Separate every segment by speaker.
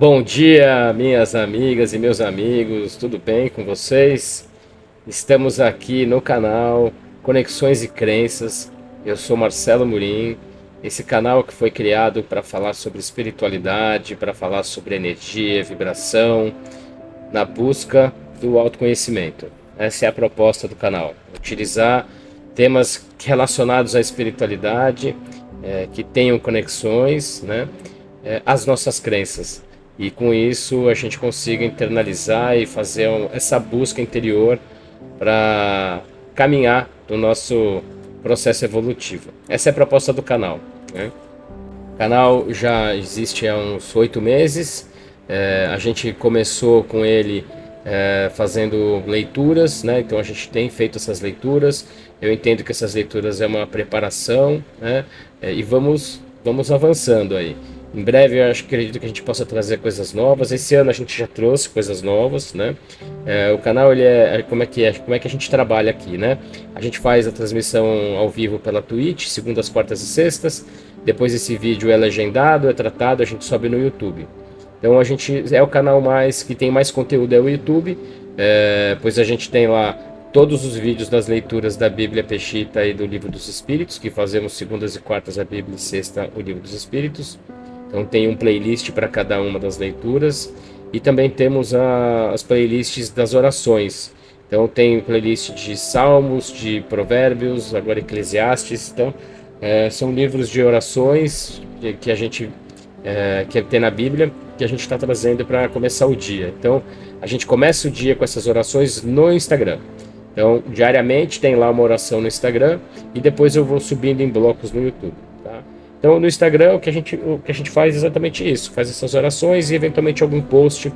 Speaker 1: Bom dia, minhas amigas e meus amigos, tudo bem com vocês? Estamos aqui no canal Conexões e Crenças. Eu sou Marcelo Murim. Esse canal que foi criado para falar sobre espiritualidade, para falar sobre energia, vibração, na busca do autoconhecimento. Essa é a proposta do canal: utilizar temas relacionados à espiritualidade, que tenham conexões, né, às nossas crenças. E com isso a gente consiga internalizar e fazer essa busca interior para caminhar no nosso processo evolutivo. Essa é a proposta do canal, né? O canal já existe há uns 8 meses. A gente começou com ele fazendo leituras, né? Então a gente tem feito essas leituras. Eu entendo que essas leituras é uma preparação, né? E vamos avançando aí. Em breve eu acredito que a gente possa trazer coisas novas. Esse ano a gente já trouxe coisas novas, né? O canal ele como é que a gente trabalha aqui, né? A gente faz a transmissão ao vivo pela Twitch, segundas, quartas e sextas. Depois esse vídeo é legendado, é tratado, a gente sobe no YouTube. Então a gente é o canal mais que tem mais conteúdo, é o YouTube, pois a gente tem lá todos os vídeos das leituras da Bíblia Peshitta e do Livro dos Espíritos, que fazemos segundas e quartas a Bíblia e sexta o Livro dos Espíritos. Então tem um playlist para cada uma das leituras e também temos as playlists das orações. Então tem playlist de Salmos, de Provérbios, agora Eclesiastes. Então são livros de orações que a gente que tem na Bíblia, que a gente está trazendo para começar o dia. Então, a gente começa o dia com essas orações no Instagram. Então, diariamente tem lá uma oração no Instagram e depois eu vou subindo em blocos no YouTube. Tá? Então, no Instagram, o que a gente faz é exatamente isso: faz essas orações e eventualmente algum post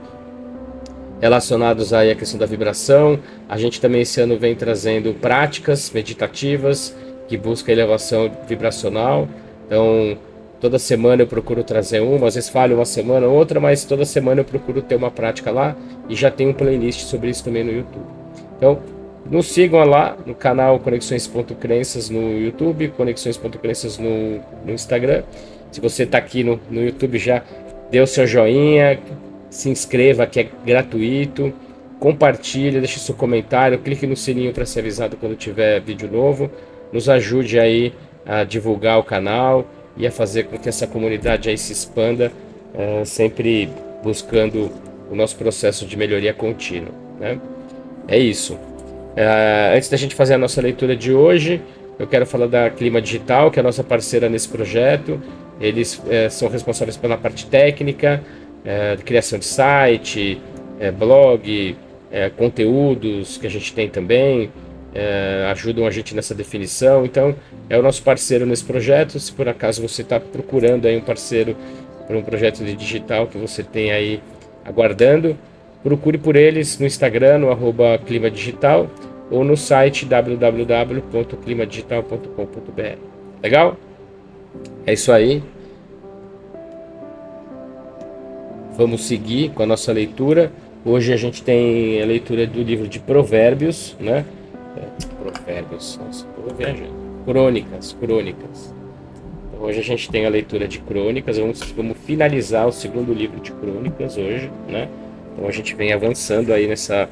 Speaker 1: relacionados aí à questão da vibração. A gente também esse ano vem trazendo práticas meditativas que buscam elevação vibracional. Então, toda semana eu procuro trazer uma, às vezes falho uma semana ou outra, mas toda semana eu procuro ter uma prática lá e já tem um playlist sobre isso também no YouTube. Então, nos sigam lá no canal Conexões.crenças no YouTube, Conexões.crenças no Instagram. Se você está aqui no YouTube, já dê o seu joinha, se inscreva, que é gratuito, compartilhe, deixe seu comentário, clique no sininho para ser avisado quando tiver vídeo novo. Nos ajude aí a divulgar o canal e a fazer com que essa comunidade aí se expanda, sempre buscando o nosso processo de melhoria contínua, né? É isso. Antes da gente fazer a nossa leitura de hoje, eu quero falar da Clima Digital, que é a nossa parceira nesse projeto. Eles são responsáveis pela parte técnica, criação de site, blog, conteúdos que a gente tem também, ajudam a gente nessa definição. Então, é o nosso parceiro nesse projeto. Se por acaso você está procurando aí um parceiro para um projeto de digital que você tem aí aguardando, procure por eles no Instagram, no @Clima Digital, ou no site www.climadigital.com.br. Legal? É isso aí. Vamos seguir com a nossa leitura. Hoje a gente tem a leitura do livro de Provérbios, né? Provérbios, nossa, estou viajando. Crônicas. Então, hoje a gente tem a leitura de Crônicas. Vamos finalizar o segundo livro de Crônicas hoje, né? Então a gente vem avançando aí nessa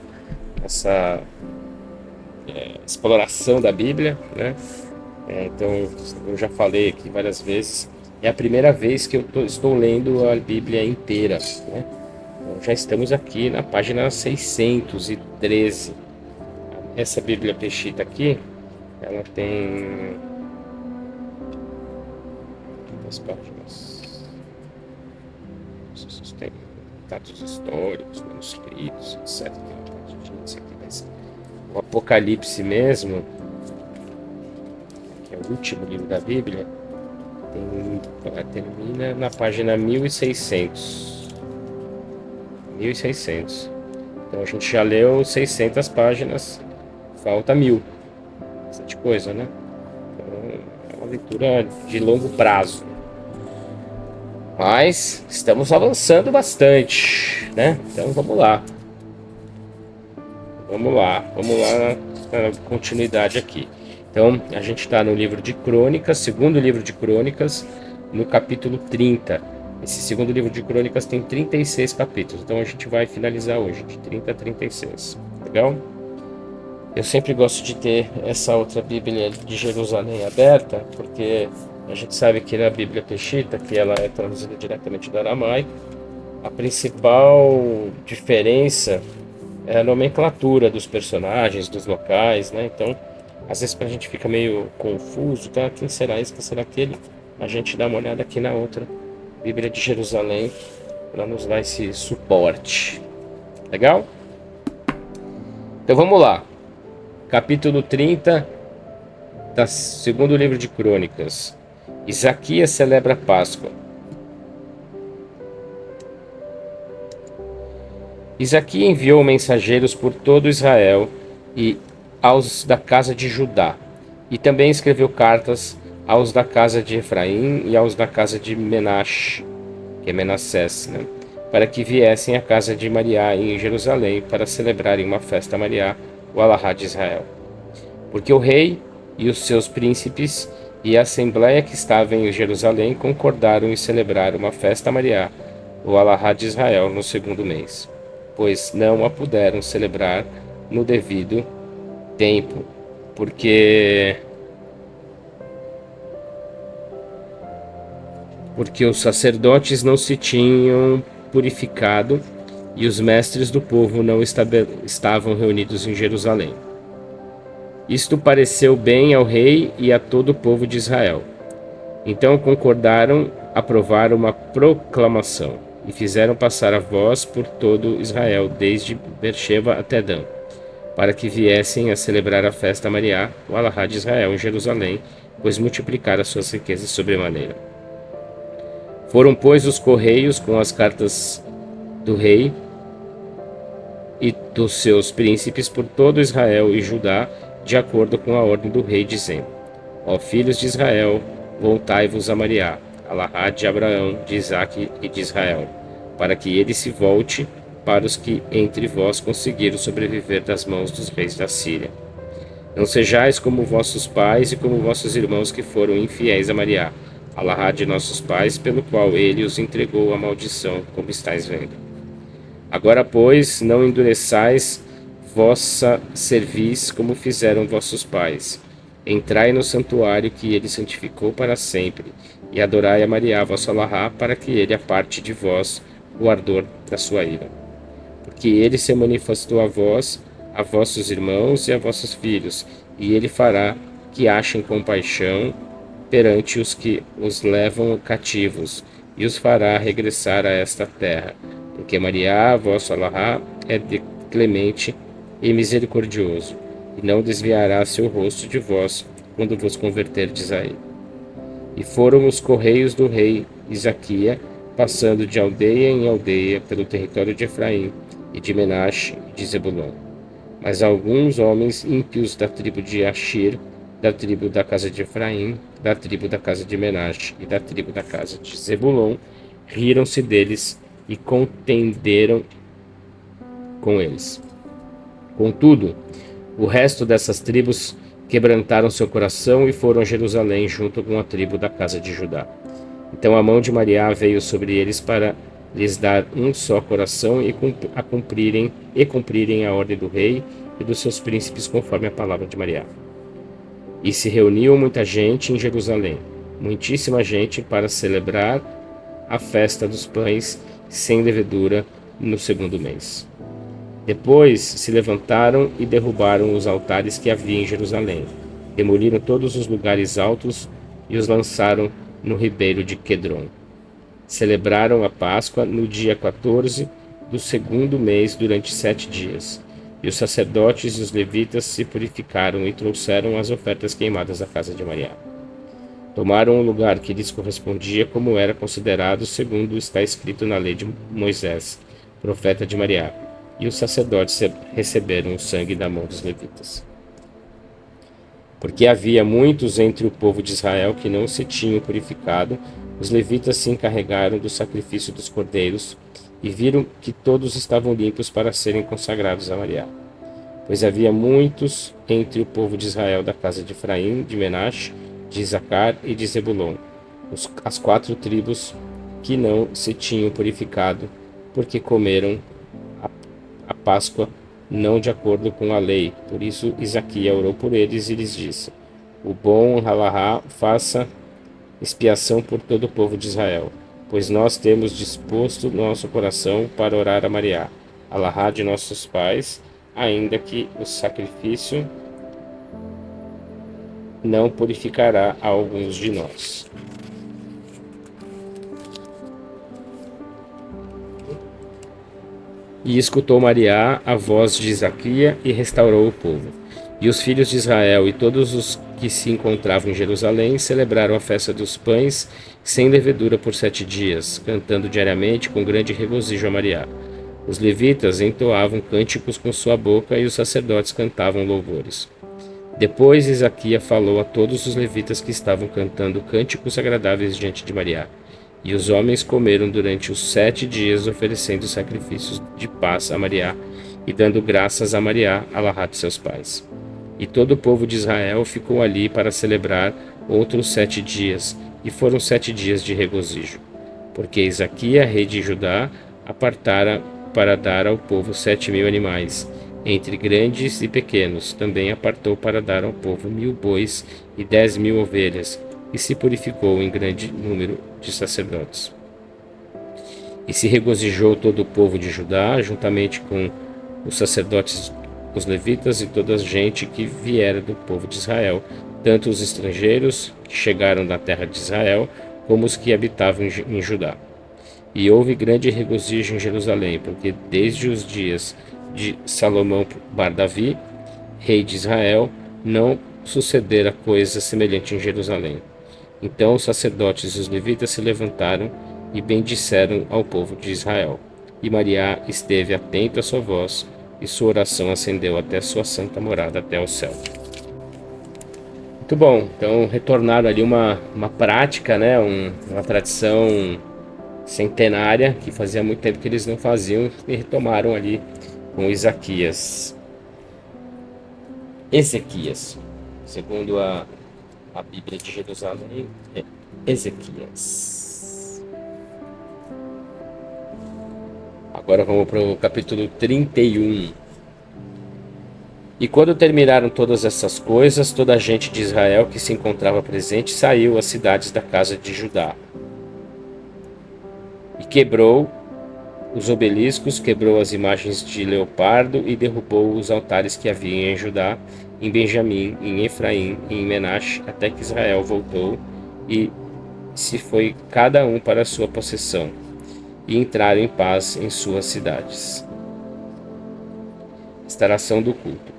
Speaker 1: exploração da Bíblia, né? Então eu já falei aqui várias vezes. É a primeira vez que eu estou lendo a Bíblia inteira, né? Então, já estamos aqui na página 613. Essa Bíblia Peshitta aqui, ela tem quantas páginas? Tem dados históricos, manuscritos, etc. Tem uma partidinha, isso aqui vai ser o Apocalipse mesmo, que é o último livro da Bíblia. Termina na página 1600. Então a gente já leu 600 páginas, falta 1000. Bastante coisa, né? Então, é uma leitura de longo prazo. Mas estamos avançando bastante, né? Então vamos lá. Vamos lá na continuidade aqui. Então, a gente está no livro de Crônicas, segundo livro de Crônicas, no capítulo 30. Esse segundo livro de Crônicas tem 36 capítulos, então a gente vai finalizar hoje, de 30 a 36. Legal? Eu sempre gosto de ter essa outra Bíblia de Jerusalém aberta, porque a gente sabe que na Bíblia Peshitta, que ela é traduzida diretamente do aramaico, a principal diferença é a nomenclatura dos personagens, dos locais, né? Então, às vezes a gente fica meio confuso, tá? Quem será esse, quem será aquele? A gente dá uma olhada aqui na outra Bíblia de Jerusalém para nos dar esse suporte. Legal? Então vamos lá. Capítulo 30 do segundo livro de Crônicas. Isaquias celebra a Páscoa. Isaquias enviou mensageiros por todo Israel e aos da casa de Judá, e também escreveu cartas aos da casa de Efraim e aos da casa de Menache, que é Menassés, né? Para que viessem à casa de Mariá em Jerusalém para celebrarem uma festa a Mariá, o Alahá de Israel. Porque o rei e os seus príncipes e a assembleia que estava em Jerusalém concordaram em celebrar uma festa a Mariá, o Alahá de Israel, no segundo mês, pois não a puderam celebrar no devido tempo, porque os sacerdotes não se tinham purificado e os mestres do povo não estavam reunidos em Jerusalém. Isto pareceu bem ao rei e a todo o povo de Israel. Então concordaram aprovar uma proclamação e fizeram passar a voz por todo Israel, desde Beersheba até Dan, para que viessem a celebrar a festa a Mariá, o Alahá de Israel, em Jerusalém, pois multiplicara as suas riquezas sobremaneira. Foram, pois, os correios com as cartas do rei e dos seus príncipes por todo Israel e Judá, de acordo com a ordem do rei, dizendo: Ó filhos de Israel, voltai-vos a Mariá, Alahá de Abraão, de Isaque e de Israel, para que ele se volte para os que entre vós conseguiram sobreviver das mãos dos reis da Síria. Não sejais como vossos pais e como vossos irmãos que foram infiéis a Mariá, Alahá de nossos pais, pelo qual ele os entregou à maldição, como estáis vendo. Agora, pois, não endureçais vossa cerviz como fizeram vossos pais. Entrai no santuário que ele santificou para sempre, e adorai a Mariá, vosso Alahá, para que ele aparte de vós o ardor da sua ira. Porque ele se manifestou a vós, a vossos irmãos e a vossos filhos, e ele fará que achem compaixão perante os que os levam cativos, e os fará regressar a esta terra. Porque Mariá, vosso Alahá, é clemente e misericordioso, e não desviará seu rosto de vós, quando vos converterdes a ele. E foram os correios do rei Isaquias, passando de aldeia em aldeia pelo território de Efraim, e de Menache e de Zebulon. Mas alguns homens ímpios da tribo de Ashir, da tribo da casa de Efraim, da tribo da casa de Menache e da tribo da casa de Zebulon, riram-se deles e contenderam com eles. Contudo, o resto dessas tribos quebrantaram seu coração e foram a Jerusalém junto com a tribo da casa de Judá. Então a mão de Mariá veio sobre eles para lhes dar um só coração e cumprirem a ordem do rei e dos seus príncipes conforme a palavra de Mariá. E se reuniu muita gente em Jerusalém, muitíssima gente, para celebrar a festa dos pães sem levedura no segundo mês. Depois se levantaram e derrubaram os altares que havia em Jerusalém, demoliram todos os lugares altos e os lançaram no ribeiro de Quedron. Celebraram a Páscoa no dia 14 do segundo mês durante 7 dias. E os sacerdotes e os levitas se purificaram e trouxeram as ofertas queimadas à casa de Mariá. Tomaram o lugar que lhes correspondia, como era considerado segundo está escrito na lei de Moisés, profeta de Mariá. E os sacerdotes receberam o sangue da mão dos levitas. Porque havia muitos entre o povo de Israel que não se tinham purificado, os levitas se encarregaram do sacrifício dos cordeiros e viram que todos estavam limpos para serem consagrados a Mariá. Pois havia muitos entre o povo de Israel da casa de Efraim, de Menache, de Isacar e de Zebulon, as 4 tribos que não se tinham purificado, porque comeram a Páscoa não de acordo com a lei. Por isso Isaquias orou por eles e lhes disse: O bom Halahá faça expiação por todo o povo de Israel, pois nós temos disposto nosso coração para orar a Mariá, Halahá de nossos pais, ainda que o sacrifício não purificará a alguns de nós. E escutou Mariá a voz de Isaquias e restaurou o povo. E os filhos de Israel e todos os que se encontravam em Jerusalém celebraram a festa dos pães sem levedura por 7 dias, cantando diariamente com grande regozijo a Mariá. Os levitas entoavam cânticos com sua boca e os sacerdotes cantavam louvores. Depois Isaquias falou a todos os levitas que estavam cantando cânticos agradáveis diante de Mariá. E os homens comeram durante os 7 dias, oferecendo sacrifícios de paz a Mariá e dando graças a Mariá, Halahá de seus pais. E todo o povo de Israel ficou ali para celebrar outros 7 dias, e foram 7 dias de regozijo. Porque Isaquias, rei de Judá, apartara para dar ao povo 7.000 animais, entre grandes e pequenos. Também apartou para dar ao povo 1.000 bois e 10.000 ovelhas, e se purificou em grande número de sacerdotes. E se regozijou todo o povo de Judá, juntamente com os sacerdotes, os levitas e toda a gente que viera do povo de Israel, tanto os estrangeiros que chegaram da terra de Israel, como os que habitavam em Judá. E houve grande regozijo em Jerusalém, porque desde os dias de Salomão bar Davi, rei de Israel, não sucedera coisa semelhante em Jerusalém. Então os sacerdotes e os levitas se levantaram e bendisseram ao povo de Israel. E Mariá esteve atento à sua voz, e sua oração ascendeu até sua santa morada, até o céu. Muito bom, então retornaram ali uma prática, né, uma tradição centenária, que fazia muito tempo que eles não faziam, e retomaram ali com Ezequias, segundo a Bíblia de Jerusalém, é Ezequias. Agora vamos para o capítulo 31. E quando terminaram todas essas coisas, toda a gente de Israel que se encontrava presente saiu às cidades da casa de Judá. E quebrou os obeliscos, quebrou as imagens de leopardo e derrubou os altares que havia em Judá, em Benjamim, em Efraim e em Menache, até que Israel voltou e se foi cada um para a sua possessão, e entraram em paz em suas cidades. Instalação do culto.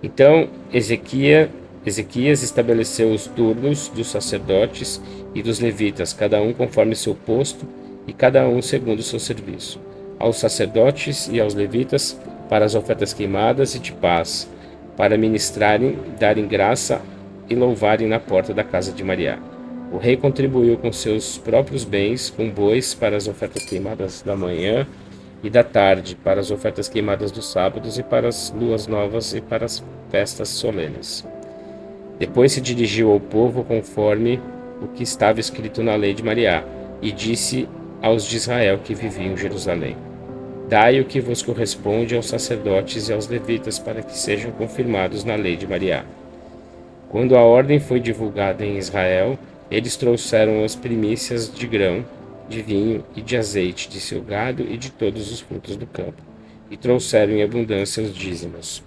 Speaker 1: Então Ezequias estabeleceu os turnos dos sacerdotes e dos levitas, cada um conforme seu posto e cada um segundo o seu serviço. Aos sacerdotes e aos levitas para as ofertas queimadas e de paz, para ministrarem, darem graça e louvarem na porta da casa de Mariá. O rei contribuiu com seus próprios bens, com bois para as ofertas queimadas da manhã e da tarde, para as ofertas queimadas dos sábados e para as luas novas e para as festas solenes. Depois se dirigiu ao povo conforme o que estava escrito na lei de Mariá, e disse aos de Israel que viviam em Jerusalém: Dai o que vos corresponde aos sacerdotes e aos levitas, para que sejam confirmados na lei de Mariá. Quando a ordem foi divulgada em Israel, eles trouxeram as primícias de grão, de vinho e de azeite, de seu gado e de todos os frutos do campo, e trouxeram em abundância os dízimos.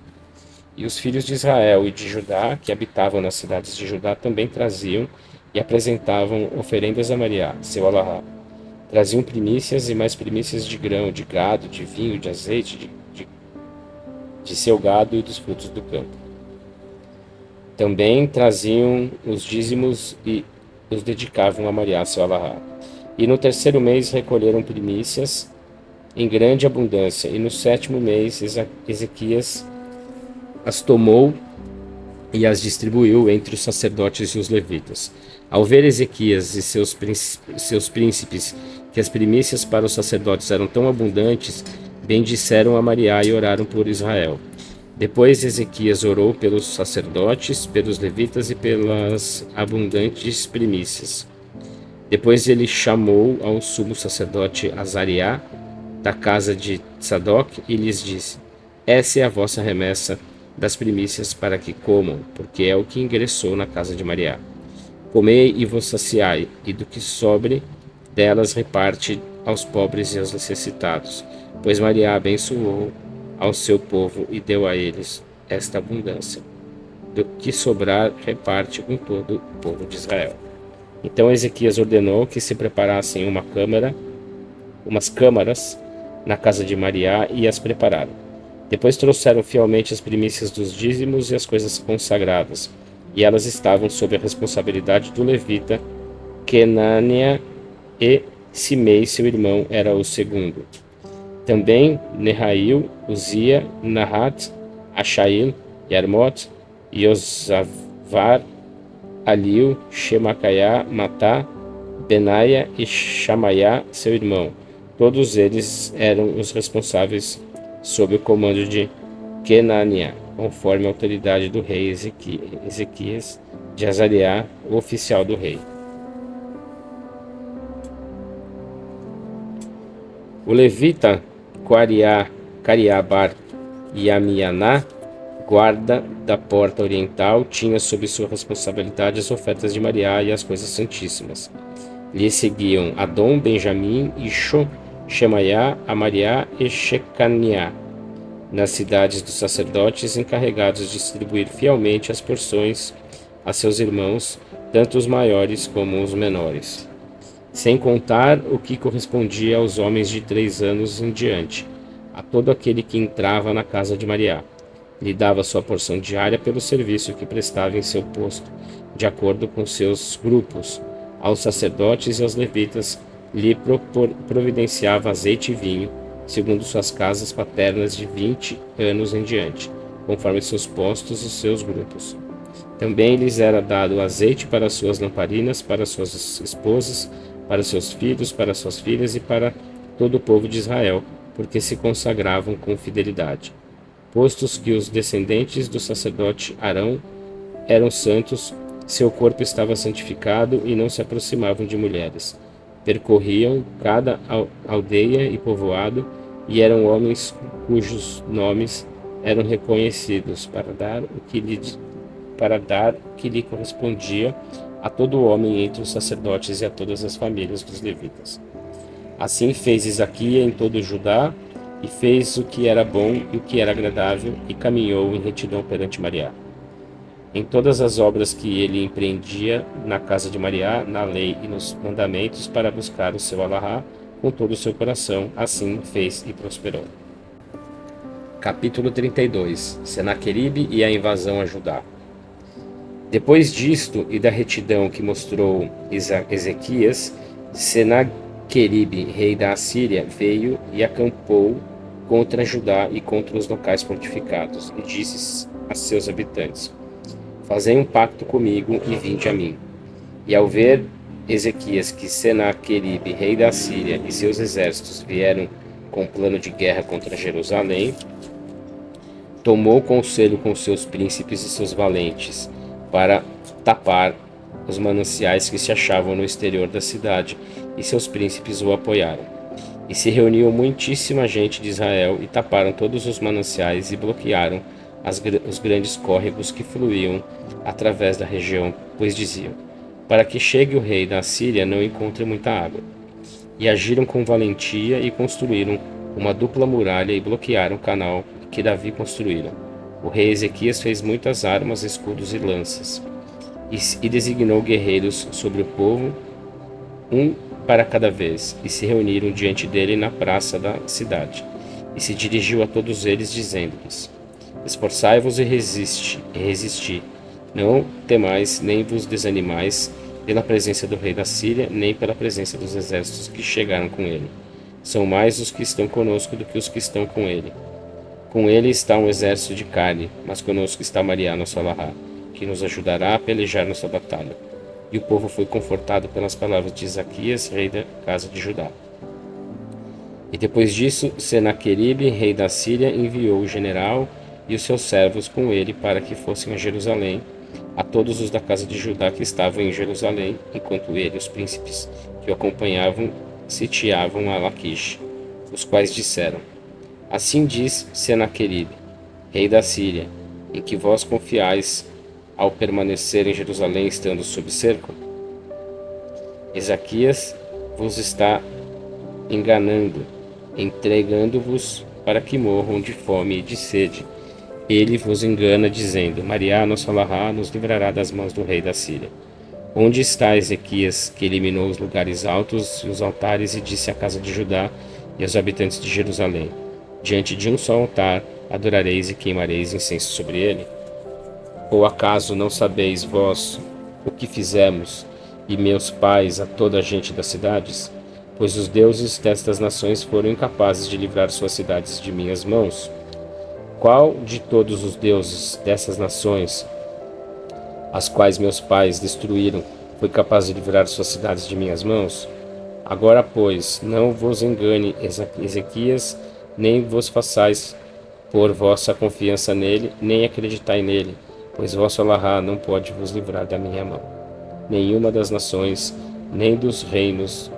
Speaker 1: E os filhos de Israel e de Judá, que habitavam nas cidades de Judá, também traziam e apresentavam oferendas a Mariá, seu Halahá. Traziam primícias e mais primícias de grão, de gado, de vinho, de azeite, de seu gado e dos frutos do campo. Também traziam os dízimos e os dedicavam a Mariá, seu Halahá. E no terceiro mês recolheram primícias em grande abundância, e no 7º mês Ezequias as tomou e as distribuiu entre os sacerdotes e os levitas. Ao ver Ezequias e seus príncipes que as primícias para os sacerdotes eram tão abundantes, bendisseram a Mariá e oraram por Israel. Depois Ezequias orou pelos sacerdotes, pelos levitas e pelas abundantes primícias. Depois ele chamou ao sumo sacerdote Azariá, da casa de Sadoc, e lhes disse: Essa é a vossa remessa das primícias para que comam, porque é o que ingressou na casa de Maria. Comei e vos saciai, e do que sobre delas reparte aos pobres e aos necessitados, pois Maria abençoou ao seu povo e deu a eles esta abundância. Do que sobrar, reparte com todo o povo de Israel. Então Ezequias ordenou que se preparassem umas câmaras na casa de Maria e as prepararam. Depois trouxeram fielmente as primícias dos dízimos e as coisas consagradas, e elas estavam sob a responsabilidade do levita Kenania, e Simei, seu irmão, era o segundo. Também Nehail, Uzia, Nahat, Ashail, Yarmot, Yosavar, Aliu, Shemacaiá, Matá, Benaia e Chamaiá, seu irmão. Todos eles eram os responsáveis sob o comando de Kenania, conforme a autoridade do rei Ezequias de Azariá, o oficial do rei. O levita Cariabar Yamianá, guarda da porta oriental, tinha sob sua responsabilidade as ofertas de Maria e as coisas santíssimas. Lhe seguiam Adom, Benjamim, Isho, Shemaiá, Amariá e Shecaniá, nas cidades dos sacerdotes encarregados de distribuir fielmente as porções a seus irmãos, tanto os maiores como os menores, sem contar o que correspondia aos homens de 3 anos em diante, a todo aquele que entrava na casa de Maria. Lhe dava sua porção diária pelo serviço que prestava em seu posto, de acordo com seus grupos. Aos sacerdotes e aos levitas lhe providenciava azeite e vinho, segundo suas casas paternas de 20 anos em diante, conforme seus postos e seus grupos. Também lhes era dado azeite para suas lamparinas, para suas esposas, para seus filhos, para suas filhas e para todo o povo de Israel, porque se consagravam com fidelidade. Postos que os descendentes do sacerdote Arão eram santos, seu corpo estava santificado e não se aproximavam de mulheres. Percorriam cada aldeia e povoado, e eram homens cujos nomes eram reconhecidos para dar o que lhe correspondia a todo homem entre os sacerdotes e a todas as famílias dos levitas. Assim fez Isaquias em todo o Judá, e fez o que era bom e o que era agradável, e caminhou em retidão perante Maria. Em todas as obras que ele empreendia na casa de Maria, na lei e nos mandamentos, para buscar o seu Alahá com todo o seu coração, assim fez e prosperou. Capítulo 32. Senaqueribe e a invasão a Judá. Depois disto e da retidão que mostrou Ezequias, Senaqueribe, rei da Assíria, veio e acampou contra Judá e contra os locais fortificados, e disse a seus habitantes: Fazei um pacto comigo e vinde a mim. E ao ver Ezequias que Senaqueribe, rei da Assíria, e seus exércitos vieram com plano de guerra contra Jerusalém, tomou conselho com seus príncipes e seus valentes para tapar os mananciais que se achavam no exterior da cidade, e seus príncipes o apoiaram. E se reuniu muitíssima gente de Israel e taparam todos os mananciais e bloquearam os grandes córregos que fluíam através da região, pois diziam: para que chegue o rei da Assíria não encontre muita água. E agiram com valentia e construíram uma dupla muralha e bloquearam o canal que Davi construíra. O rei Ezequias fez muitas armas, escudos e lanças, e designou guerreiros sobre o povo, um para cada vez, e se reuniram diante dele na praça da cidade. E se dirigiu a todos eles, dizendo-lhes: Esforçai-vos e resisti. Não temais, nem vos desanimais pela presença do rei da Síria, nem pela presença dos exércitos que chegaram com ele. São mais os que estão conosco do que os que estão com ele. Com ele está um exército de carne, mas conosco está Maria, nosso Alahá, que nos ajudará a pelejar nossa batalha. E o povo foi confortado pelas palavras de Isaquias, rei da casa de Judá. E depois disso, Senaqueribe, rei da Síria, enviou o general e os seus servos com ele para que fossem a Jerusalém, a todos os da casa de Judá que estavam em Jerusalém, enquanto ele e os príncipes que o acompanhavam sitiavam a Laquis, os quais disseram: Assim diz Senaqueribe, rei da Síria, em que vós confiais ao permanecer em Jerusalém estando sob cerco? Ezequias vos está enganando, entregando-vos para que morram de fome e de sede. Ele vos engana, dizendo: Maria, nosso Allahá, nos livrará das mãos do rei da Síria. Onde está Ezequias, que eliminou os lugares altos e os altares e disse à casa de Judá e aos habitantes de Jerusalém: Diante de um só altar adorareis e queimareis incenso sobre ele? Ou acaso não sabeis vós o que fizemos, e meus pais, a toda a gente das cidades? Pois os deuses destas nações foram incapazes de livrar suas cidades de minhas mãos. Qual de todos os deuses dessas nações, as quais meus pais destruíram, foi capaz de livrar suas cidades de minhas mãos? Agora, pois, não vos engane Ezequias, nem vos façais pôr vossa confiança nele, nem acreditai nele, pois vosso Allahá não pode vos livrar da minha mão. Nenhuma das nações, nem dos reinos,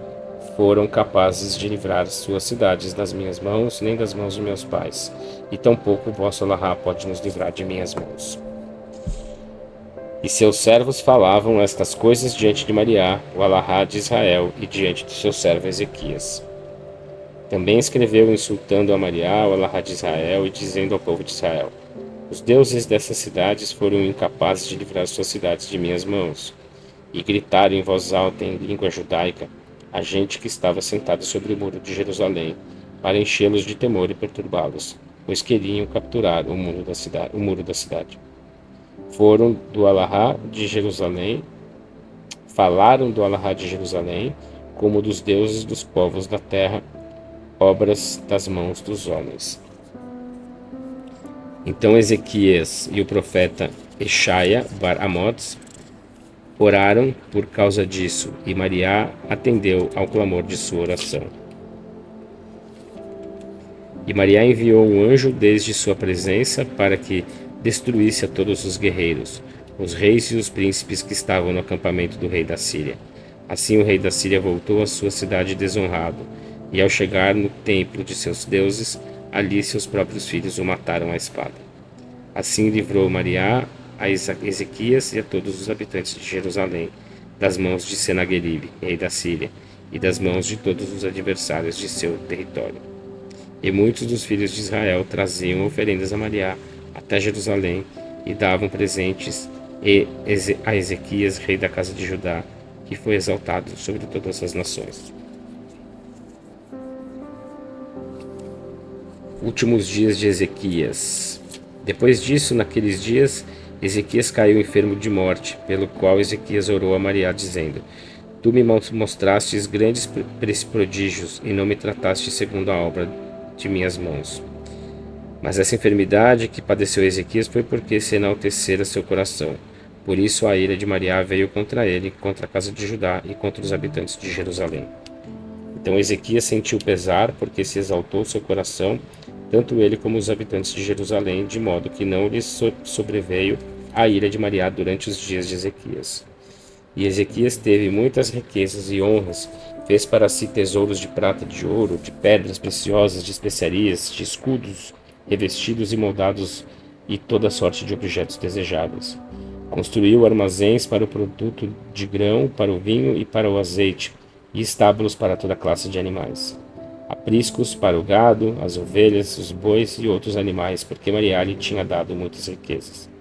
Speaker 1: foram capazes de livrar suas cidades das minhas mãos, nem das mãos de meus pais, e tampouco vosso Allahá pode nos livrar de minhas mãos. E seus servos falavam estas coisas diante de Maria, o Allahá de Israel, e diante de seu servo Ezequias. Também escreveu insultando a Maria, o Allahá de Israel, e dizendo ao povo de Israel: Os deuses dessas cidades foram incapazes de livrar suas cidades de minhas mãos. E gritaram em voz alta em língua judaica a gente que estava sentada sobre o muro de Jerusalém, para enchê-los de temor e perturbá-los, pois queriam capturar o muro da cidade. Foram do Allahá de Jerusalém, falaram do Allahá de Jerusalém, como dos deuses dos povos da terra, obras das mãos dos homens. Então Ezequias e o profeta Eshaia bar Amoz oraram por causa disso, e Maria atendeu ao clamor de sua oração. E Maria enviou um anjo desde sua presença para que destruísse a todos os guerreiros, os reis e os príncipes que estavam no acampamento do rei da Síria. Assim o rei da Síria voltou à sua cidade desonrado, e ao chegar no templo de seus deuses, ali seus próprios filhos o mataram à espada. Assim livrou Maria a Ezequias e a todos os habitantes de Jerusalém das mãos de Senaqueribe, rei da Síria, e das mãos de todos os adversários de seu território. E muitos dos filhos de Israel traziam oferendas a Maria até Jerusalém e davam presentes a Ezequias, rei da casa de Judá, que foi exaltado sobre todas as nações. Últimos dias de Ezequias. Depois disso, naqueles dias, Ezequias caiu enfermo de morte, pelo qual Ezequias orou a Maria, dizendo: Tu me mostrastes grandes prodígios e não me trataste segundo a obra de minhas mãos. Mas essa enfermidade que padeceu Ezequias foi porque se enaltecera seu coração. Por isso a ira de Maria veio contra ele, contra a casa de Judá e contra os habitantes de Jerusalém. Então Ezequias sentiu pesar, porque se exaltou seu coração, tanto ele como os habitantes de Jerusalém, de modo que não lhes sobreveio a ira de Maria durante os dias de Ezequias. E Ezequias teve muitas riquezas e honras, fez para si tesouros de prata, de ouro, de pedras preciosas, de especiarias, de escudos, revestidos e moldados e toda sorte de objetos desejáveis. Construiu armazéns para o produto de grão, para o vinho e para o azeite, e estábulos para toda classe de animais. Apriscos para o gado, as ovelhas, os bois e outros animais, porque Maria lhe tinha dado muitas riquezas.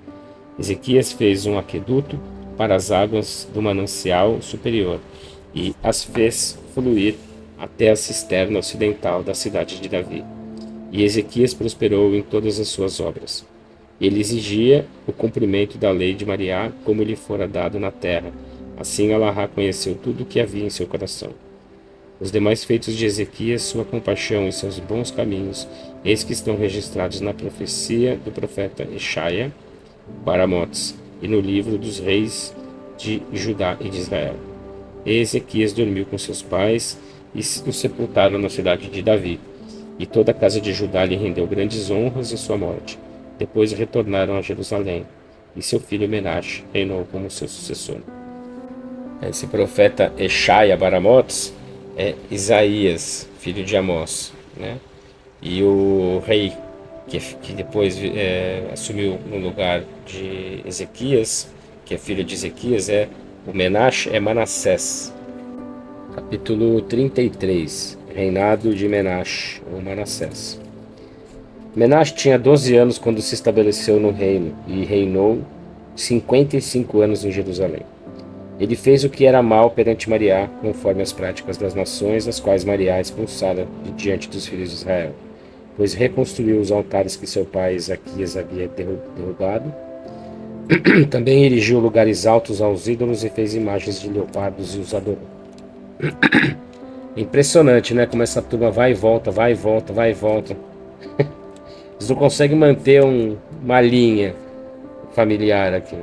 Speaker 1: Ezequias fez um aqueduto para as águas do manancial superior e as fez fluir até a cisterna ocidental da cidade de Davi. E Ezequias prosperou em todas as suas obras. Ele exigia o cumprimento da lei de Maria, como lhe fora dado na terra. Assim Allahá conheceu tudo o que havia em seu coração. Os demais feitos de Ezequias, sua compaixão e seus bons caminhos, eis que estão registrados na profecia do profeta Eshaia bar Amoz e no livro dos reis de Judá e de Israel. E Ezequias dormiu com seus pais e o sepultaram na cidade de Davi. E toda a casa de Judá lhe rendeu grandes honras em sua morte. Depois retornaram a Jerusalém. e seu filho Menaxe reinou como seu sucessor. Esse profeta Eshaia Baramotes é Isaías, filho de Amós, né? E o rei que depois assumiu no lugar de Ezequias, que é filho de Ezequias, o Menaxe, é Manassés. Capítulo 33, Reinado de Menaxe, ou Manassés. Menaxe tinha 12 anos quando se estabeleceu no reino e reinou 55 anos em Jerusalém. Ele fez o que era mal perante Mariá, conforme as práticas das nações, as quais Mariá expulsara de diante dos filhos de Israel, pois reconstruiu os altares que seu pai Ezequias havia derrubado. Também erigiu lugares altos aos ídolos e fez imagens de leopardos e os adorou. Impressionante, né? Como essa turma vai e volta, vai e volta, vai e volta. Eles não conseguem manter uma linha familiar aqui.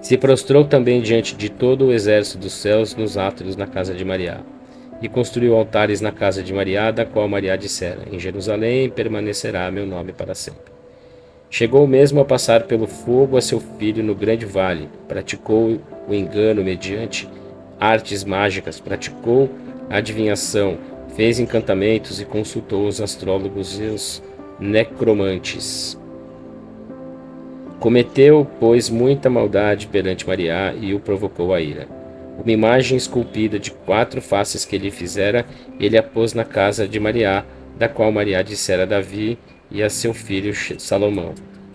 Speaker 1: Se prostrou também diante de todo o exército dos céus nos átrios na casa de Mariá, e construiu altares na casa de Mariá, da qual Mariá dissera: em Jerusalém permanecerá meu nome para sempre. Chegou mesmo a passar pelo fogo a seu filho no grande vale, praticou o engano mediante artes mágicas, praticou a adivinhação, fez encantamentos e consultou os astrólogos e os necromantes. Cometeu, pois, muita maldade perante Mariá e o provocou a ira. Uma imagem esculpida de 4 faces que ele fizera, ele a pôs na casa de Mariá, da qual Mariá dissera a Davi e a seu filho Salomão: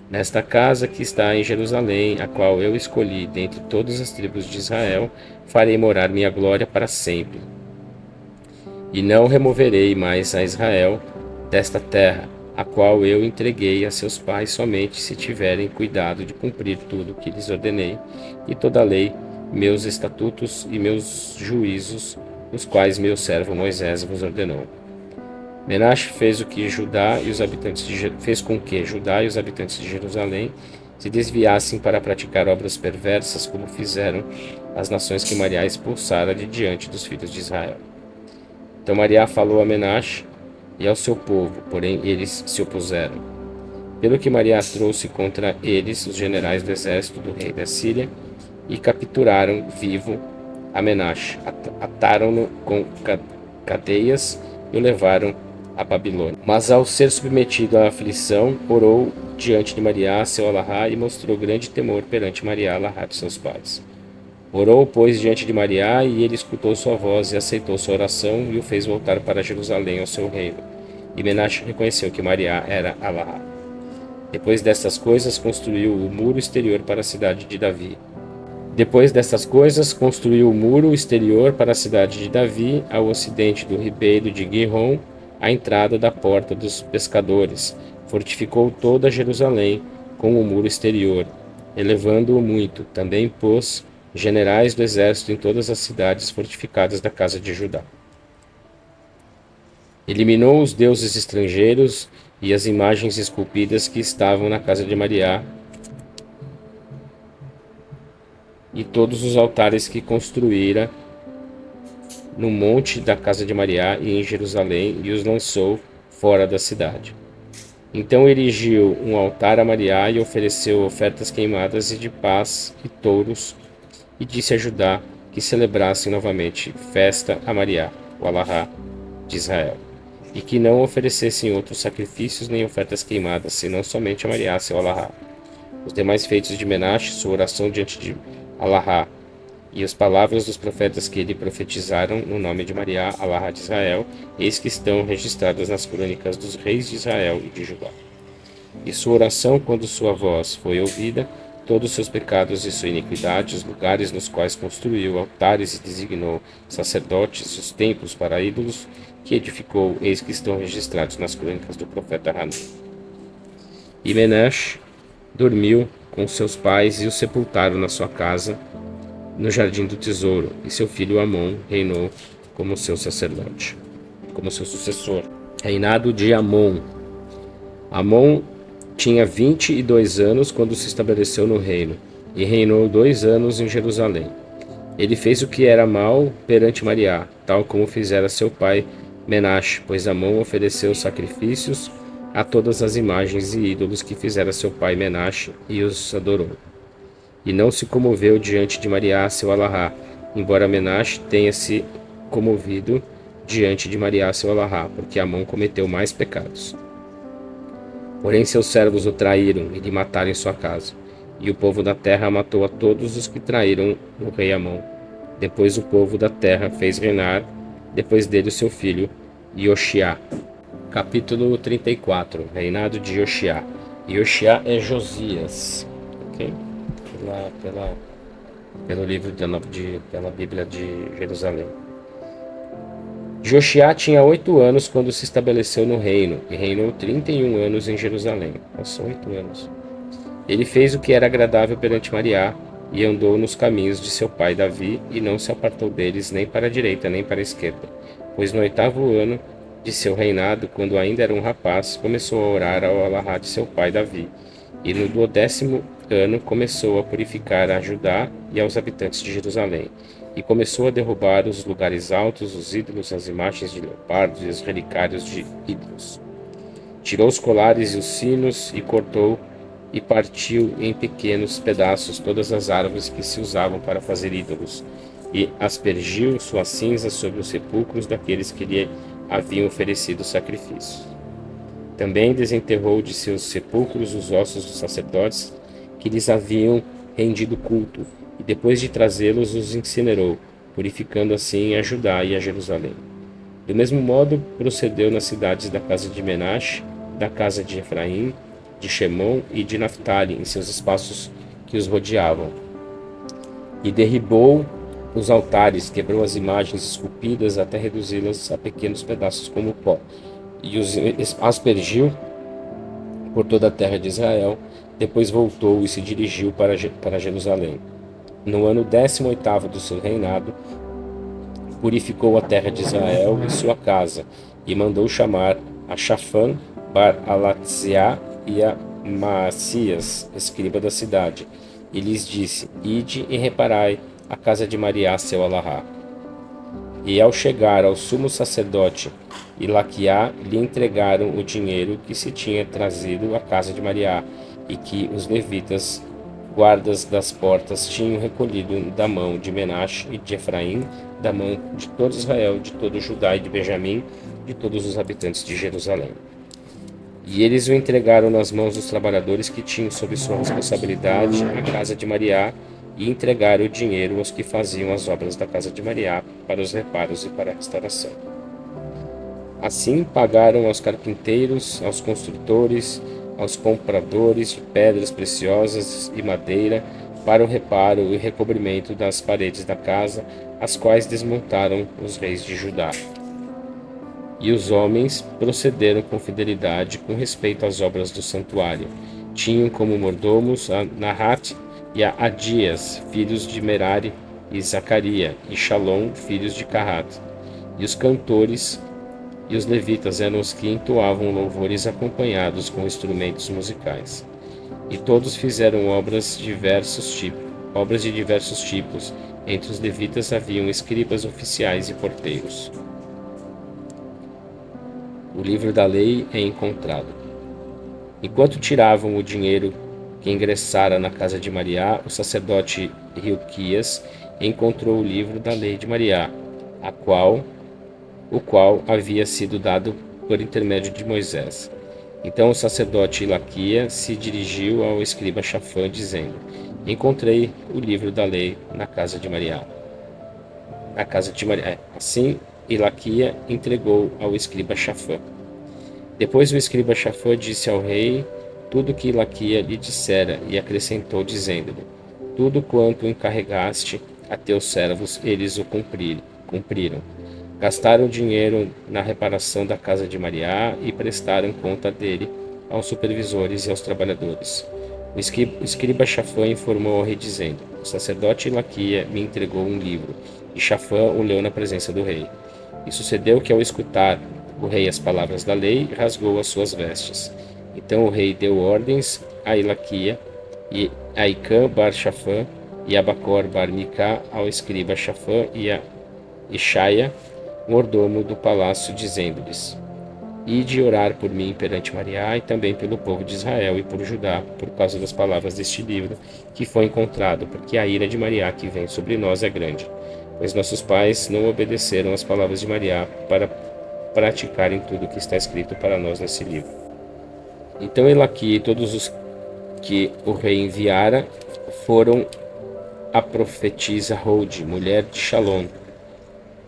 Speaker 1: nesta casa que está em Jerusalém, a qual eu escolhi dentre todas as tribos de Israel, farei morar minha glória para sempre. E não removerei mais a Israel desta terra, a qual eu entreguei a seus pais somente se tiverem cuidado de cumprir tudo o que lhes ordenei, e toda a lei, meus estatutos e meus juízos, os quais meu servo Moisés vos ordenou. Menaxe fez com que Judá e os habitantes de Jerusalém se desviassem para praticar obras perversas, como fizeram as nações que Mariá expulsara de diante dos filhos de Israel. Então Mariá falou a Menaxe e ao seu povo, porém eles se opuseram. Pelo que Mariá trouxe contra eles os generais do exército do rei da Síria e capturaram vivo a Menaxe, ataram-no com cadeias e o levaram a Babilônia. Mas ao ser submetido à aflição, orou diante de Mariá, seu Alahá, e mostrou grande temor perante Mariá, Alahá de seus pais. Orou, pois, diante de Mariá, e ele escutou sua voz e aceitou sua oração e o fez voltar para Jerusalém, ao seu reino. E Menaxe reconheceu que Mariá era Alahá. Depois destas coisas, construiu o muro exterior para a cidade de Davi. Ao ocidente do ribeiro de Gihon, à entrada da porta dos pescadores. Fortificou toda Jerusalém com o muro exterior, elevando-o muito. Também pôs generais do exército em todas as cidades fortificadas da casa de Judá. Eliminou os deuses estrangeiros e as imagens esculpidas que estavam na casa de Mariá, e todos os altares que construíra no monte da casa de Mariá e em Jerusalém, e os lançou fora da cidade. Então erigiu um altar a Mariá e ofereceu ofertas queimadas e de paz e touros, e disse a Judá que celebrassem novamente festa a Mariá, o Alahá de Israel, e que não oferecessem outros sacrifícios nem ofertas queimadas, senão somente a Mariá, seu Alahá. Os demais feitos de Menaxe, sua oração diante de Alahá, e as palavras dos profetas que lhe profetizaram no nome de Mariá, Alahá de Israel, eis que estão registradas nas crônicas dos reis de Israel e de Judá. E sua oração, quando sua voz foi ouvida, todos os seus pecados e sua iniquidade, os lugares nos quais construiu altares e designou sacerdotes, os templos para ídolos, que edificou, eis que estão registrados nas crônicas do profeta Hanã. E Menaxe dormiu com seus pais e o sepultaram na sua casa, no jardim do tesouro, e seu filho Amon reinou como seu sacerdote, como seu sucessor. Reinado de Amon. Amon tinha 22 anos quando se estabeleceu no reino, e reinou 2 anos em Jerusalém. Ele fez o que era mal perante Mariá, tal como fizera seu pai Menaxe, pois Amon ofereceu sacrifícios a todas as imagens e ídolos que fizera seu pai Menaxe e os adorou. E não se comoveu diante de Mariá, seu Alahá, embora Menaxe tenha se comovido diante de Mariá, seu Alahá, porque Amon cometeu mais pecados. Porém seus servos o traíram e lhe mataram em sua casa. E o povo da terra matou a todos os que traíram o rei Amon. Depois o povo da terra fez reinar, depois dele o seu filho, Ioxiá. Capítulo 34. Reinado de Ioxiá. Ioxiá é Josias. Ok? Pelo livro pela Bíblia de Jerusalém. Josiá tinha 8 anos quando se estabeleceu no reino, e reinou 31 anos em Jerusalém. Passou 8 anos. Ele fez o que era agradável perante Mariá, e andou nos caminhos de seu pai Davi, e não se apartou deles nem para a direita nem para a esquerda. Pois no 8º ano de seu reinado, quando ainda era um rapaz, começou a orar ao Alahá de seu pai Davi. E no 12º ano começou a purificar a Judá e aos habitantes de Jerusalém. E começou a derrubar os lugares altos, os ídolos, as imagens de leopardos e os relicários de ídolos. Tirou os colares e os sinos e cortou e partiu em pequenos pedaços todas as árvores que se usavam para fazer ídolos, e aspergiu suas cinzas sobre os sepulcros daqueles que lhe haviam oferecido sacrifícios. Também desenterrou de seus sepulcros os ossos dos sacerdotes que lhes haviam rendido culto, e depois de trazê-los os incinerou, purificando assim a Judá e a Jerusalém. Do mesmo modo procedeu nas cidades da casa de Menaxe, da casa de Efraim, de Shemon e de Naphtali, em seus espaços que os rodeavam. E derribou os altares, quebrou as imagens esculpidas até reduzi-las a pequenos pedaços como pó, e os aspergiu por toda a terra de Israel. Depois voltou e se dirigiu para Jerusalém. No ano 18º do seu reinado, purificou a terra de Israel e sua casa, e mandou chamar a Shafan bar Alatziá e a Maacias, escriba da cidade, e lhes disse: Ide e reparai a casa de Mariá, seu Alahá. E ao chegar ao sumo sacerdote Ilaquiá, lhe entregaram o dinheiro que se tinha trazido à casa de Mariá, e que os levitas, guardas das portas, tinham recolhido da mão de Menaxe e de Efraim, da mão de todo Israel, de todo Judá e de Benjamim, de todos os habitantes de Jerusalém. E eles o entregaram nas mãos dos trabalhadores que tinham sob sua responsabilidade a casa de Mariá, e entregaram o dinheiro aos que faziam as obras da casa de Mariá, para os reparos e para a restauração. Assim pagaram aos carpinteiros, aos construtores, aos compradores de pedras preciosas e madeira, para o reparo e recobrimento das paredes da casa, as quais desmontaram os reis de Judá. E os homens procederam com fidelidade com respeito às obras do santuário. Tinham como mordomos a Nahat e a Adias, filhos de Merari, e Zacaria, e Shalom, filhos de Carrat. E os cantores e os levitas eram os que entoavam louvores acompanhados com instrumentos musicais. E todos fizeram obras de diversos tipos. Entre os levitas haviam escribas oficiais e porteiros. O livro da lei é encontrado. Enquanto tiravam o dinheiro que ingressara na casa de Mariá, o sacerdote Hilquias encontrou o livro da lei de Mariá, o qual havia sido dado por intermédio de Moisés. Então o sacerdote Ilaquia se dirigiu ao escriba Shafã, dizendo: Encontrei o livro da lei na casa de Mariá. Assim Ilaquia entregou ao escriba Shafã. Depois o escriba Shafã disse ao rei tudo que Ilaquia lhe dissera, e acrescentou, dizendo-lhe: Tudo quanto encarregaste a teus servos, eles o cumpriram. Gastaram dinheiro na reparação da casa de Mariá e prestaram conta dele aos supervisores e aos trabalhadores. O escriba Shafã informou ao rei, dizendo: O sacerdote Ilaquia me entregou um livro, e Shafã o leu na presença do rei. E sucedeu que, ao escutar o rei as palavras da lei, rasgou as suas vestes. Então o rei deu ordens a Ilaquia, e a Icã bar Shafã, e a Bacor bar Micá, ao escriba Shafã, e a Ishaia, mordomo do palácio, dizendo-lhes: e de orar por mim perante Maria e também pelo povo de Israel e por Judá, por causa das palavras deste livro que foi encontrado, porque a ira de Maria que vem sobre nós é grande, pois nossos pais não obedeceram às palavras de Maria para praticarem tudo o que está escrito para nós nesse livro. Então Elaque e todos os que o rei enviara foram a profetisa Rode, mulher de Shalom,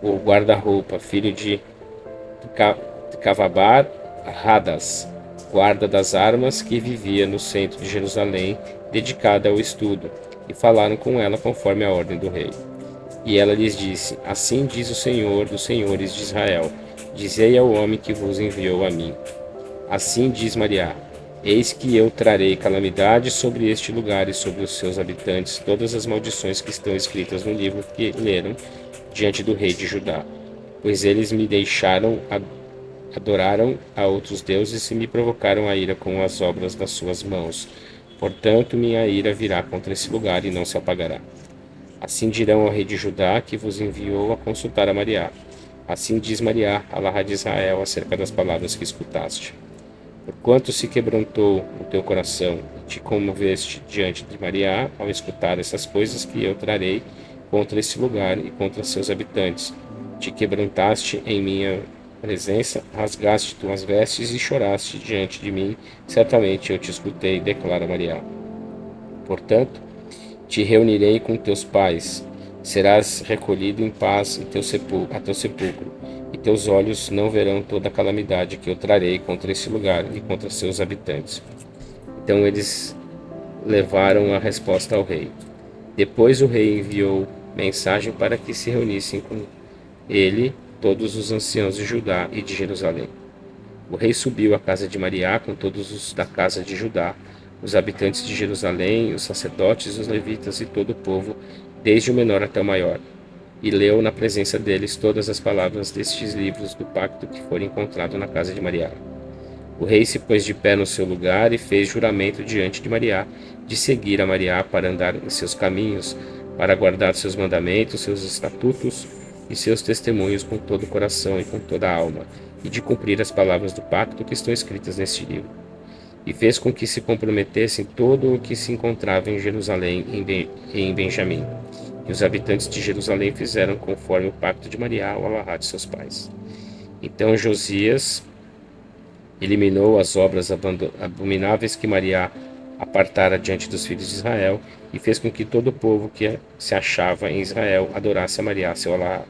Speaker 1: o guarda-roupa, filho de Cavabar Hadas, guarda das armas, que vivia no centro de Jerusalém, dedicada ao estudo, e falaram com ela conforme a ordem do rei. E ela lhes disse: Assim diz o Senhor dos senhores de Israel: Dizei ao homem que vos enviou a mim. Assim diz Maria: Eis que eu trarei calamidade sobre este lugar e sobre os seus habitantes, todas as maldições que estão escritas no livro que leram diante do rei de Judá. Pois eles me deixaram, adoraram a outros deuses e me provocaram a ira com as obras das suas mãos. Portanto, minha ira virá contra esse lugar e não se apagará. Assim dirão ao rei de Judá, que vos enviou a consultar a Maria. Assim diz Maria, Alahá de Israel, acerca das palavras que escutaste. Porquanto se quebrantou o teu coração e te comoveste diante de Maria ao escutar essas coisas que eu trarei contra esse lugar e contra seus habitantes, te quebrantaste em minha presença, rasgaste tuas vestes e choraste diante de mim, certamente eu te escutei, declara Maria. Portanto, te reunirei com teus pais, serás recolhido em paz a teu sepulcro, e teus olhos não verão toda a calamidade que eu trarei contra esse lugar e contra seus habitantes. Então eles levaram a resposta ao rei. Depois o rei enviou mensagem para que se reunissem com ele todos os anciãos de Judá e de Jerusalém. O rei subiu à casa de Maria com todos os da casa de Judá, os habitantes de Jerusalém, os sacerdotes, os levitas e todo o povo, desde o menor até o maior, e leu na presença deles todas as palavras destes livros do pacto que foram encontrados na casa de Maria. O rei se pôs de pé no seu lugar e fez juramento diante de Maria de seguir a Maria para andar em seus caminhos, para guardar seus mandamentos, seus estatutos e seus testemunhos com todo o coração e com toda a alma, e de cumprir as palavras do pacto que estão escritas neste livro. E fez com que se comprometessem todo o que se encontrava em Jerusalém e em Benjamim. E os habitantes de Jerusalém fizeram conforme o pacto de Maria, o Alahá de seus pais. Então Josias eliminou as obras abomináveis que Maria apartara diante dos filhos de Israel, e fez com que todo o povo que se achava em Israel adorasse a Maria, seu Alahá.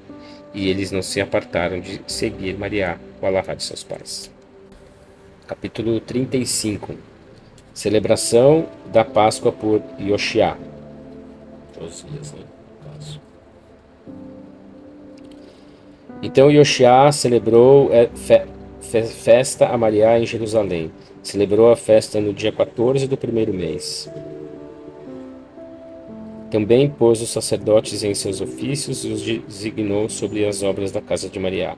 Speaker 1: E eles não se apartaram de seguir Maria, o Alahá de seus pais. Capítulo 35. Celebração da Páscoa por Josias. Josias, né? Então Josias celebrou festa a Maria em Jerusalém. Celebrou a festa no dia 14 do primeiro mês. Também pôs os sacerdotes em seus ofícios e os designou sobre as obras da casa de Maria.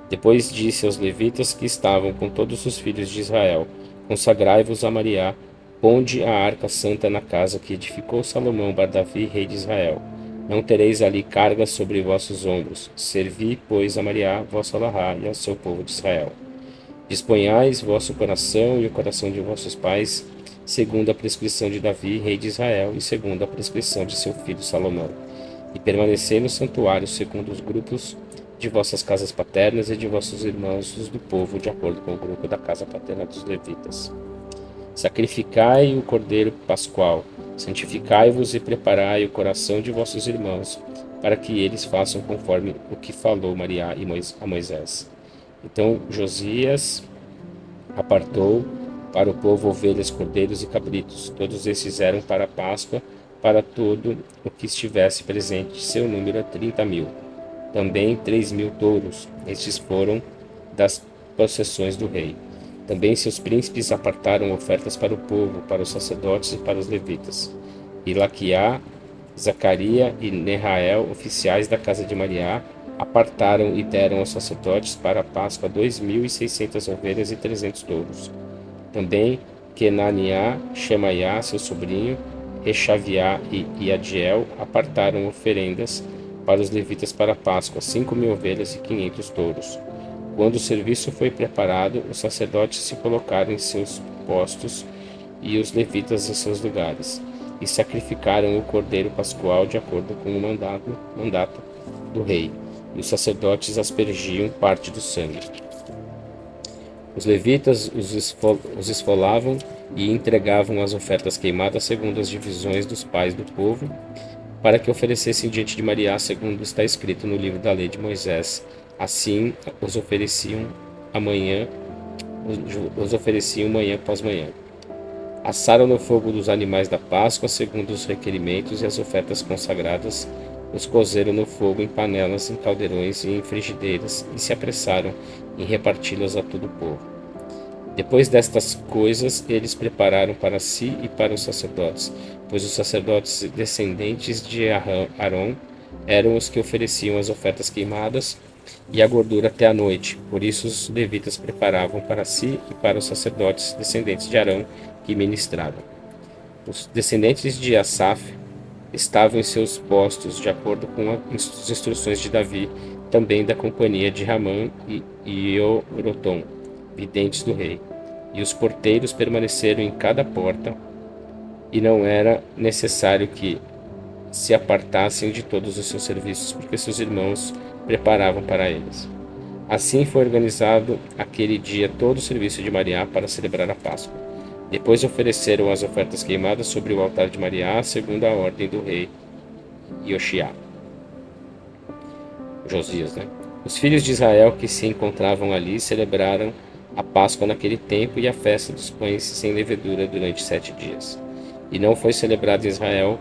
Speaker 1: Depois disse aos levitas que estavam com todos os filhos de Israel: Consagrai-vos a Maria, ponde a arca santa na casa que edificou Salomão bar Davi, rei de Israel. Não tereis ali carga sobre vossos ombros. Servi, pois, a Maria, vosso Alahá, e ao seu povo de Israel. Disponhais vosso coração e o coração de vossos pais, segundo a prescrição de Davi, rei de Israel, e segundo a prescrição de seu filho Salomão. E permanecei no santuário segundo os grupos de vossas casas paternas e de vossos irmãos, os do povo, de acordo com o grupo da casa paterna dos levitas. Sacrificai o cordeiro pascual, santificai-vos e preparai o coração de vossos irmãos, para que eles façam conforme o que falou Maria a Moisés. Então Josias apartou para o povo ovelhas, cordeiros e cabritos. Todos esses eram para a Páscoa, para todo o que estivesse presente. Seu número é 30.000. Também 3.000 touros. Estes foram das possessões do rei. Também seus príncipes apartaram ofertas para o povo, para os sacerdotes e para os levitas. Ilaquiá, Zacaria e Nerael, oficiais da casa de Maria, apartaram e deram aos sacerdotes para a Páscoa 2.600 ovelhas e 300 touros. Também Kenaniá, Shemaiá, seu sobrinho, Rechaviá e Adiel apartaram oferendas para os levitas para a Páscoa, 5.000 ovelhas e 500 touros. Quando o serviço foi preparado, os sacerdotes se colocaram em seus postos e os levitas em seus lugares, e sacrificaram o cordeiro pascual de acordo com o mandato do rei, e os sacerdotes aspergiam parte do sangue. Os levitas os esfolavam e entregavam as ofertas queimadas segundo as divisões dos pais do povo, para que oferecessem diante de Maria, segundo está escrito no livro da lei de Moisés. Assim os ofereciam manhã após manhã. Assaram no fogo dos animais da Páscoa, segundo os requerimentos e as ofertas consagradas, os cozeram no fogo em panelas, em caldeirões e em frigideiras, e se apressaram em reparti-las a todo o povo. Depois destas coisas, eles prepararam para si e para os sacerdotes, pois os sacerdotes descendentes de Arão eram os que ofereciam as ofertas queimadas e a gordura até a noite. Por isso os levitas preparavam para si e para os sacerdotes descendentes de Arão que ministravam. Os descendentes de Asaf estavam em seus postos, de acordo com as instruções de Davi, também da companhia de Ramã e Iorotom, videntes do rei. E os porteiros permaneceram em cada porta, e não era necessário que se apartassem de todos os seus serviços, porque seus irmãos preparavam para eles. Assim foi organizado aquele dia todo o serviço de Maria para celebrar a Páscoa. Depois ofereceram as ofertas queimadas sobre o altar de Maria, segundo a ordem do rei Josias. Os filhos de Israel que se encontravam ali celebraram a Páscoa naquele tempo e a festa dos pães sem levedura durante 7 dias. E não foi celebrada em Israel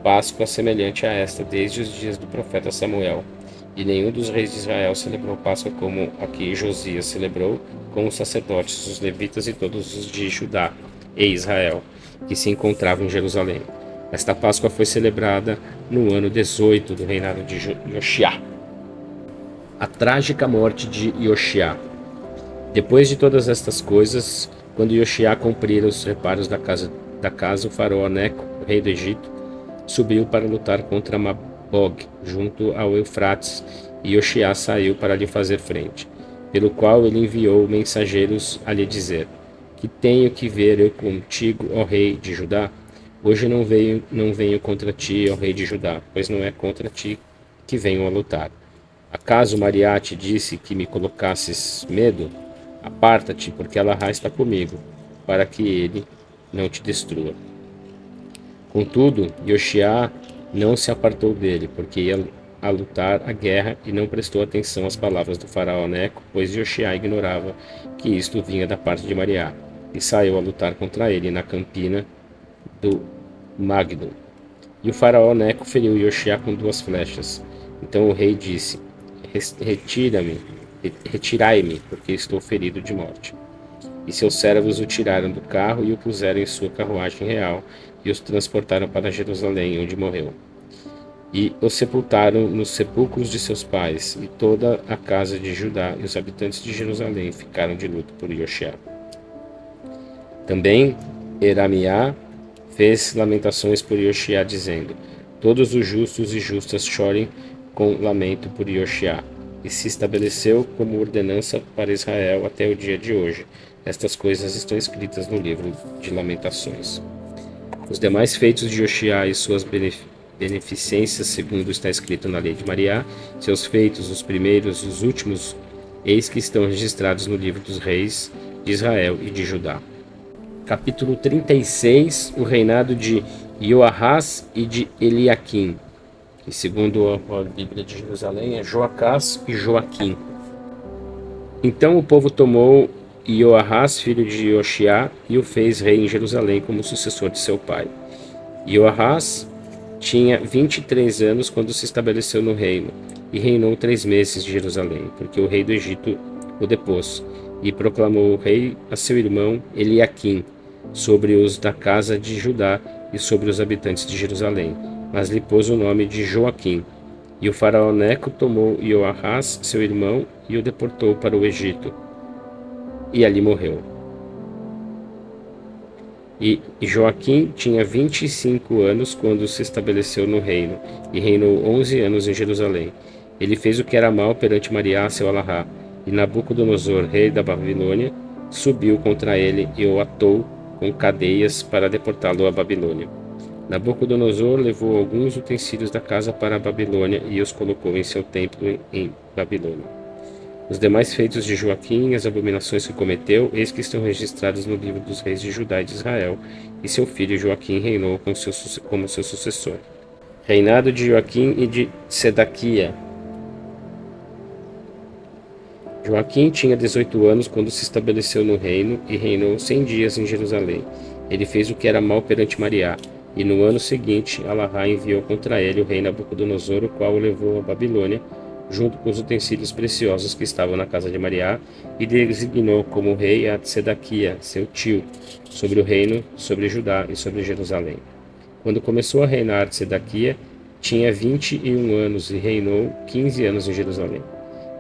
Speaker 1: Páscoa semelhante a esta desde os dias do profeta Samuel. E nenhum dos reis de Israel celebrou Páscoa como a que Josias celebrou, com os sacerdotes, os levitas e todos os de Judá e Israel, que se encontravam em Jerusalém. Esta Páscoa foi celebrada no ano 18 do reinado de Ioxiá. A trágica morte de Ioxiá. Depois de todas estas coisas, quando Ioxiá cumprira os reparos da casa, o faraó Neco, rei do Egito, subiu para lutar contra Mabog, junto ao Eufrates, e Ioxiá saiu para lhe fazer frente, pelo qual ele enviou mensageiros a lhe dizer: que tenho que ver eu contigo, ó rei de Judá? Hoje não venho contra ti, ó rei de Judá, pois não é contra ti que venho a lutar. Acaso Maria te disse que me colocasses medo? Aparta-te, porque Allahá está comigo, para que ele não te destrua. Contudo, Ioxiá não se apartou dele, porque ia a lutar a guerra e não prestou atenção às palavras do faraó Neco, pois Ioxiá ignorava que isto vinha da parte de Maria, e saiu a lutar contra ele na campina do Magdon. E o faraó Neco feriu Ioxiá com 2 flechas. Então o rei disse: retirai-me, porque estou ferido de morte. E seus servos o tiraram do carro e o puseram em sua carruagem real, e os transportaram para Jerusalém, onde morreu. E o sepultaram nos sepulcros de seus pais, e toda a casa de Judá e os habitantes de Jerusalém ficaram de luto por Ioxiá. Também Eramiá fez lamentações por Ioxiá, dizendo: todos os justos e justas chorem com lamento por Ioxiá. E se estabeleceu como ordenança para Israel até o dia de hoje. Estas coisas estão escritas no livro de Lamentações. Os demais feitos de Ioxiá e suas beneficências, segundo está escrito na lei de Maria, seus feitos, os primeiros e os últimos, eis que estão registrados no livro dos reis de Israel e de Judá. Capítulo 36, o reinado de Ioahás e de Eliaquim, que segundo a Bíblia de Jerusalém é Joacás e Joaquim. Então o povo tomou Ioahás, filho de Ioxiá, e o fez rei em Jerusalém como sucessor de seu pai. Ioahás tinha 23 anos quando se estabeleceu no reino, e reinou 3 meses de Jerusalém, porque o rei do Egito o depôs, e proclamou o rei a seu irmão Eliaquim, sobre os da casa de Judá e sobre os habitantes de Jerusalém, mas lhe pôs o nome de Joaquim. E o faraó Neco tomou Ioahás, seu irmão, e o deportou para o Egito, e ali morreu. E Joaquim tinha 25 anos quando se estabeleceu no reino, e reinou 11 anos em Jerusalém. Ele fez o que era mal perante Maria, seu Allahá, E Nabucodonosor, rei da Babilônia, subiu contra ele e o atou com cadeias para deportá-lo à Babilônia. Nabucodonosor levou alguns utensílios da casa para a Babilônia e os colocou em seu templo em Babilônia. Os demais feitos de Joaquim e as abominações que cometeu, eis que estão registrados no livro dos reis de Judá e de Israel, e seu filho Joaquim reinou como seu sucessor. Reinado de Joaquim e de Sedaquia. Joaquim tinha 18 anos quando se estabeleceu no reino e reinou 100 dias em Jerusalém. Ele fez o que era mal perante Mariá, e no ano seguinte Alarrá enviou contra ele o rei Nabucodonosor, o qual o levou à Babilônia, junto com os utensílios preciosos que estavam na casa de Mariá, e designou como rei a Sedaquia, seu tio, sobre o reino, sobre Judá e sobre Jerusalém. Quando começou a reinar Sedaquia, tinha 21 anos e reinou 15 anos em Jerusalém.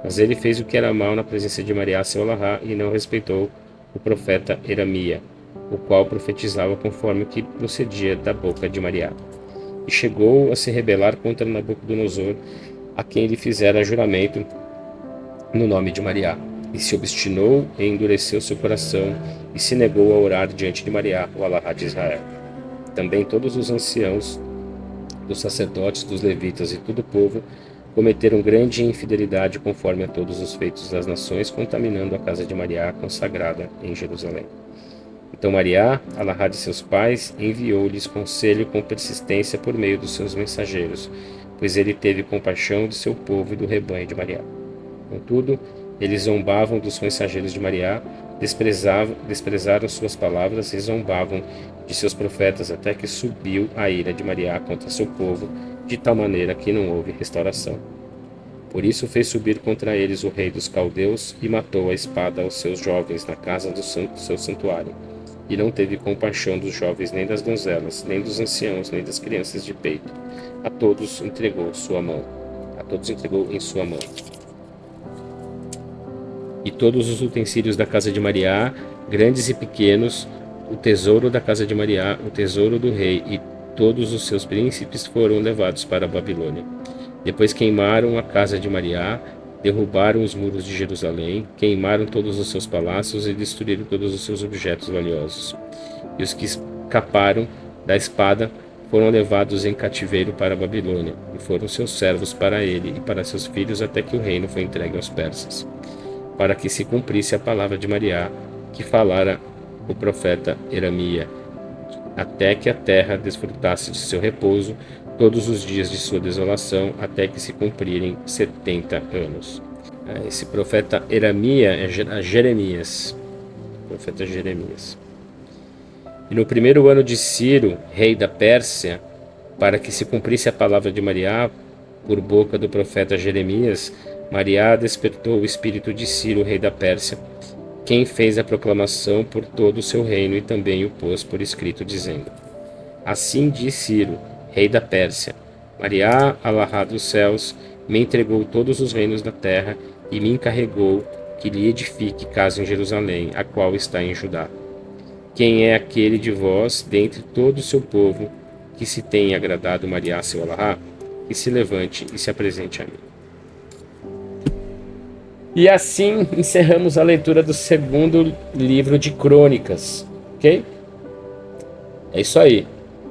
Speaker 1: Mas ele fez o que era mal na presença de Mariá, seu Alarrá, e não respeitou o profeta Eramia, o qual profetizava conforme o que procedia da boca de Mariá. E chegou a se rebelar contra Nabucodonosor, a quem lhe fizera juramento no nome de Mariá. E se obstinou e endureceu seu coração, e se negou a orar diante de Mariá, o Alarrá de Israel. Também todos os anciãos dos sacerdotes, dos levitas e todo o povo cometeram grande infidelidade conforme a todos os feitos das nações, contaminando a casa de Mariá consagrada em Jerusalém. Então Mariá, Alarrá de seus pais, enviou-lhes conselho com persistência por meio dos seus mensageiros, pois ele teve compaixão de seu povo e do rebanho de Mariá. Contudo, eles zombavam dos mensageiros de Mariá, desprezaram suas palavras e zombavam de seus profetas, até que subiu a ira de Mariá contra seu povo, de tal maneira que não houve restauração. Por isso fez subir contra eles o rei dos caldeus e matou a espada aos seus jovens na casa do seu santuário. E não teve compaixão dos jovens, nem das donzelas, nem dos anciãos, nem das crianças de peito. A todos entregou em sua mão. E todos os utensílios da casa de Mariá, grandes e pequenos, o tesouro da casa de Mariá, o tesouro do rei e todos os seus príncipes foram levados para a Babilônia. Depois queimaram a casa de Mariá, derrubaram os muros de Jerusalém, queimaram todos os seus palácios e destruíram todos os seus objetos valiosos. E os que escaparam da espada foram levados em cativeiro para a Babilônia, e foram seus servos para ele e para seus filhos até que o reino foi entregue aos persas, para que se cumprisse a palavra de Mariá, que falara o profeta Eramia, até que a terra desfrutasse de seu repouso todos os dias de sua desolação, até que se cumprirem 70 anos. Esse profeta Eramia é Jeremias. Profeta Jeremias. E no primeiro ano de Ciro, rei da Pérsia, para que se cumprisse a palavra de Mariá, por boca do profeta Jeremias, Mariá despertou o espírito de Ciro, rei da Pérsia, quem fez a proclamação por todo o seu reino e também o pôs por escrito, dizendo: Assim diz Ciro, rei da Pérsia: Mariá, Alarrá dos céus, me entregou todos os reinos da terra e me encarregou que lhe edifique casa em Jerusalém, a qual está em Judá. Quem é aquele de vós, dentre todo o seu povo, que se tem agradado Mariá, seu Alarrá? Que se levante e se apresente a mim. E assim encerramos a leitura do segundo livro de Crônicas, ok? É isso aí.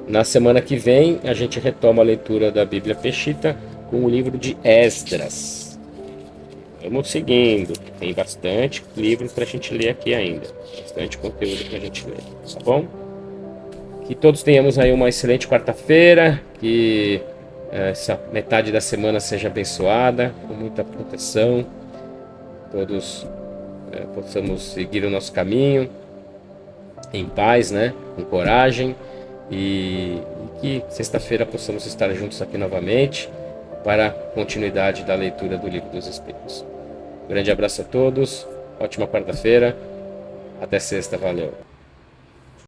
Speaker 1: Na semana que vem a gente retoma a leitura da Bíblia Peshitta com o livro de Esdras. Vamos seguindo, tem bastante livro para a gente ler aqui ainda, bastante conteúdo para a gente ler, tá bom? Que todos tenhamos aí uma excelente quarta-feira, que essa metade da semana seja abençoada, com muita proteção. Todos possamos seguir o nosso caminho em paz, né? Com coragem, e que sexta-feira possamos estar juntos aqui novamente para a continuidade da leitura do Livro dos Espíritos. Um grande abraço a todos, ótima quarta-feira, até sexta, valeu!